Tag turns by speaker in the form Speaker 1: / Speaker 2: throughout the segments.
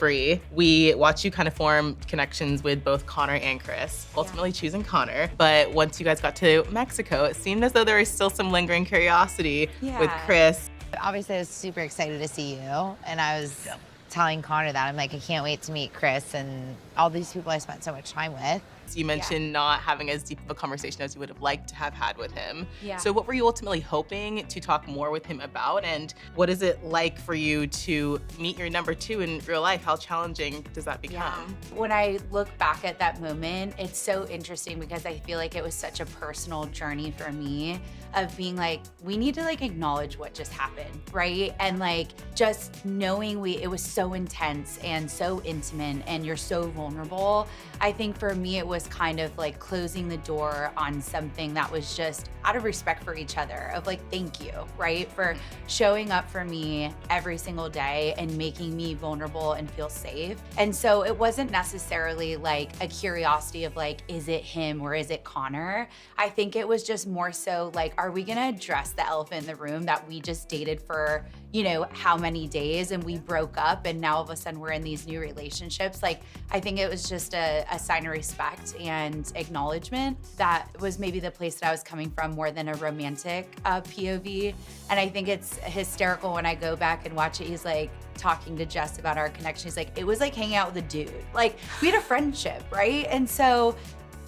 Speaker 1: Bri, we watched you kind of form connections with both Connor and Chris, ultimately choosing Connor. But once you guys got to Mexico, it seemed as though there was still some lingering curiosity with Chris.
Speaker 2: Obviously, I was super excited to see you, and I was telling Connor that. I'm like, I can't wait to meet Chris and all these people I spent so much time with.
Speaker 1: You mentioned not having as deep of a conversation as you would have liked to have had with him.
Speaker 3: Yeah.
Speaker 1: So what were you ultimately hoping to talk more with him about? And what is it like for you to meet your number two in real life? How challenging does that become?
Speaker 3: When I look back at that moment, it's so interesting because I feel like it was such a personal journey for me of being like, we need to like acknowledge what just happened, right? And like just knowing it was so intense and so intimate and you're so vulnerable. I think for me, it was kind of like closing the door on something that was just out of respect for each other of like, thank you, right? For showing up for me every single day and making me vulnerable and feel safe. And so it wasn't necessarily like a curiosity of like, is it him or is it Connor? I think it was just more so like, are we gonna address the elephant in the room that we just dated for, you know, how many days and we broke up and now all of a sudden we're in these new relationships? Like, I think it was just a sign of respect and acknowledgement. That was maybe the place that I was coming from more than a romantic POV. And I think it's hysterical when I go back and watch it. He's like talking to Jess about our connection. He's like, it was like hanging out with a dude. Like, we had a friendship, right? And so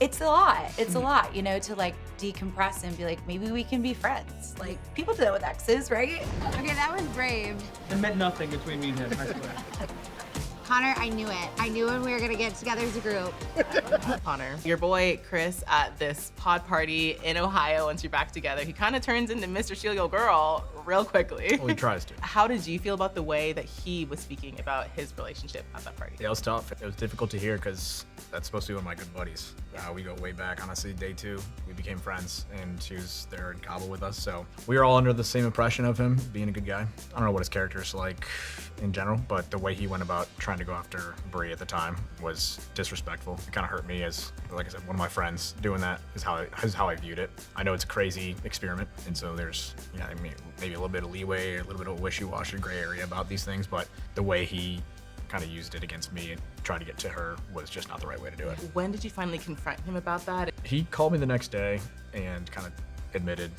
Speaker 3: it's a lot. It's a lot, you know, to like decompress and be like, maybe we can be friends. Like, people do that with exes, right?
Speaker 4: Okay, that was brave.
Speaker 5: It meant nothing between me and him, I swear.
Speaker 4: Connor, I knew it. I knew when we were gonna get together as a group.
Speaker 1: Connor, your boy Chris at this pod party in Ohio, once you're back together, he kind of turns into Mr. Steal Your Girl real quickly.
Speaker 6: Well, he tries to.
Speaker 1: How did you feel about the way that he was speaking about his relationship at that party?
Speaker 6: Yeah, it was tough. It was difficult to hear because that's supposed to be one of my good buddies. We go way back. Honestly, day two, we became friends, and she was there in Cabo with us. So we were all under the same impression of him being a good guy. I don't know what his character's like in general, but the way he went about trying to go after Bri at the time was disrespectful. It kind of hurt me as, like I said, one of my friends doing that is how I viewed it. I know it's a crazy experiment, and so there's, you know, I mean, maybe a little bit of leeway, a little bit of wishy-washy gray area about these things, but the way he kind of used it against me and tried to get to her was just not the right way to do it.
Speaker 1: When did you finally confront him about that?
Speaker 6: He called me the next day and kind of admitted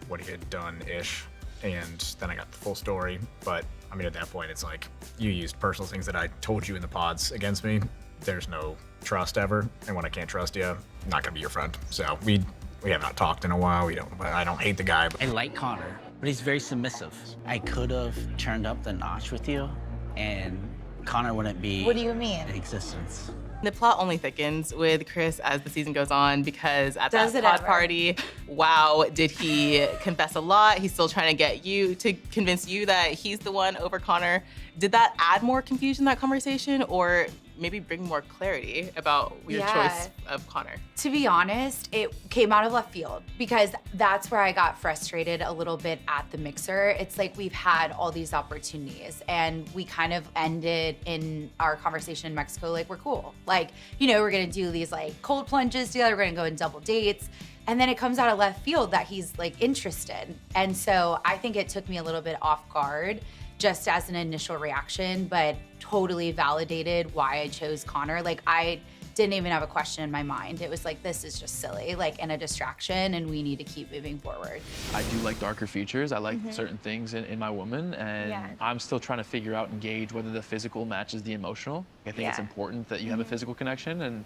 Speaker 6: what he had done-ish, and then I got the full story. But I mean, at that point, it's like, you used personal things that I told you in the pods against me. There's no trust ever, and when I can't trust you, I'm not gonna be your friend. So we have not talked in a while. I don't hate the guy. But
Speaker 7: I like Connor, but he's very submissive. I could have turned up the notch with you, and Connor wouldn't be
Speaker 2: What do you mean?
Speaker 7: in existence.
Speaker 1: The plot only thickens with Chris as the season goes on, because at
Speaker 3: Does
Speaker 1: that
Speaker 3: it
Speaker 1: pod
Speaker 3: ever?
Speaker 1: party, wow, did he confess a lot? He's still trying to get you to convince you that he's the one over Connor. Did that add more confusion in that conversation, or maybe bring more clarity about your choice of Connor?
Speaker 3: To be honest, it came out of left field because that's where I got frustrated a little bit at the mixer. It's like we've had all these opportunities and we kind of ended in our conversation in Mexico like, we're cool. Like, you know, we're gonna do these like cold plunges together, we're gonna go on double dates. And then it comes out of left field that he's like interested. And so I think it took me a little bit off guard just as an initial reaction, but totally validated why I chose Connor. Like, I didn't even have a question in my mind. It was like, this is just silly, like, and a distraction, and we need to keep moving forward.
Speaker 8: I do like darker features. I like certain things in my woman, and I'm still trying to figure out and gauge whether the physical matches the emotional. I think it's important that you have a physical connection, and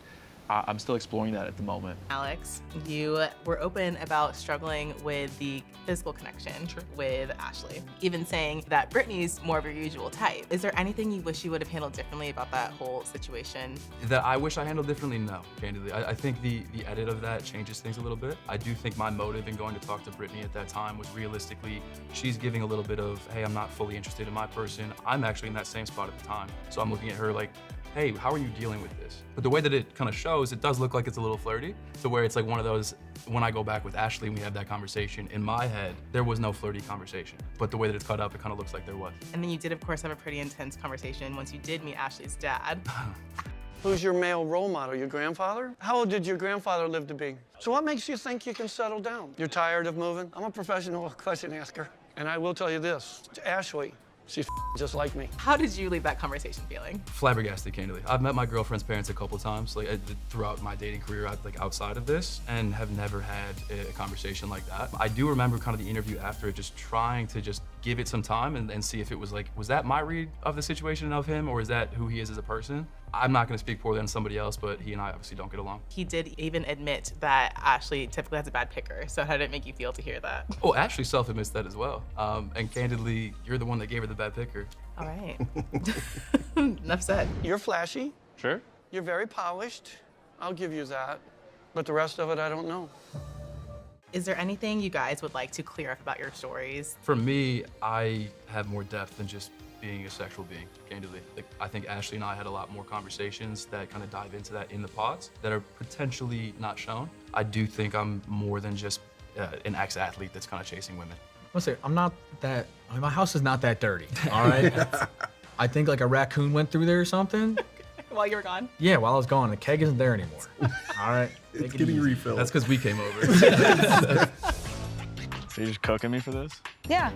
Speaker 8: I'm still exploring that at the moment.
Speaker 1: Alex, you were open about struggling with the physical connection with Ashley, even saying that Brittany's more of your usual type. Is there anything you wish you would have handled differently about that whole situation?
Speaker 9: That I wish I handled differently? No, candidly. I think the edit of that changes things a little bit. I do think my motive in going to talk to Brittany at that time was realistically, she's giving a little bit of, hey, I'm not fully interested in my person. I'm actually in that same spot at the time. So I'm looking at her like, hey, how are you dealing with this? But the way that it kind of shows, it does look like it's a little flirty, to where it's like one of those, when I go back with Ashley and we have that conversation, in my head, there was no flirty conversation. But the way that it's cut up, it kind of looks like there was.
Speaker 1: And then you did, of course, have a pretty intense conversation once you did meet Ashley's dad.
Speaker 10: Who's your male role model? Your grandfather? How old did your grandfather live to be? So what makes you think you can settle down? You're tired of moving? I'm a professional question asker, and I will tell you this. Ashley, She's just like me.
Speaker 1: How did you leave that conversation feeling?
Speaker 9: Flabbergasted, candidly. I've met my girlfriend's parents a couple of times, like throughout my dating career, like outside of this, and have never had a conversation like that. I do remember kind of the interview after it, just trying to just give it some time and see if it was like, was that my read of the situation and of him, or is that who he is as a person? I'm not gonna speak poorly on somebody else, but he and I obviously don't get along.
Speaker 1: He did even admit that Ashley typically has a bad picker. So how did it make you feel to hear that?
Speaker 9: Oh, Ashley self-admits that as well. And candidly, you're the one that gave her the bad picker.
Speaker 1: All right. Enough said.
Speaker 10: You're flashy.
Speaker 8: Sure.
Speaker 10: You're very polished. I'll give you that. But the rest of it, I don't know.
Speaker 1: Is there anything you guys would like to clear up about your stories?
Speaker 9: For me, I have more depth than just being a sexual being, candidly. Like, I think Ashley and I had a lot more conversations that kind of dive into that in the pods that are potentially not shown. I do think I'm more than just an ex-athlete that's kind of chasing women.
Speaker 6: Let's say I'm not that. I mean, my house is not that dirty. All right. I think like a raccoon went through there or something.
Speaker 1: While you were gone?
Speaker 6: Yeah, while I was gone, the keg isn't there anymore. All right.
Speaker 11: It's getting refilled.
Speaker 9: That's because we came over.
Speaker 8: So you're just cooking me for this?
Speaker 2: Yeah.